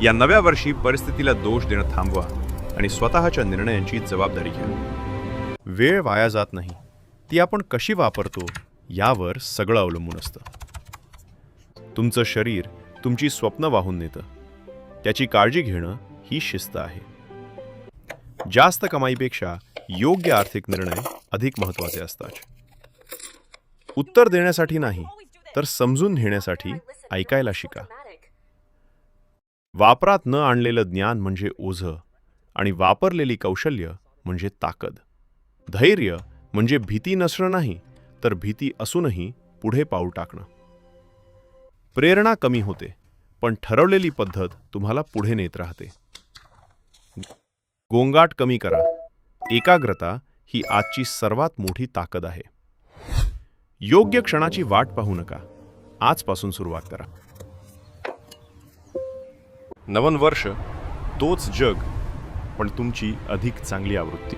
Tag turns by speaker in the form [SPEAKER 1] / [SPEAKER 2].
[SPEAKER 1] या नव्या वर्षी परिस्थितीला दोष देणं थांबवा आणि स्वतःच्या निर्णयांची जबाबदारी घ्या. वेळ वाया जात नाही, ती आपण कशी वापरतो यावर सगळं अवलंबून असतं. तुमचं शरीर तुमची स्वप्न वाहून नेतं. त्याची काळजी घेणं ही शिस्त आहे. जास्त कमाईपेक्षा योग्य आर्थिक निर्णय अधिक महत्त्वाचे असतात. उत्तर देण्यासाठी नाही, तर समजून घेण्यासाठी ऐकायला शिका. वापरात न आणलेलं ज्ञान म्हणजे ओझं आणि वापरलेली कौशल्य म्हणजे ताकद. धैर्य म्हणजे भीती नसणं नाही, तर भीती असूनही पुढे पाऊल टाकणं. प्रेरणा कमी होते, पण ठरवलेली पद्धत तुम्हाला पुढे नेत राहते. गोंगाट कमी करा. एकाग्रता ही आजची सर्वात मोठी ताकद आहे. योग्य क्षणाची वाट पाहू नका. आजपासून सुरुवात करा. नवन वर्ष तोच जग, पण तुमची अधिक चांगली आवृत्ती.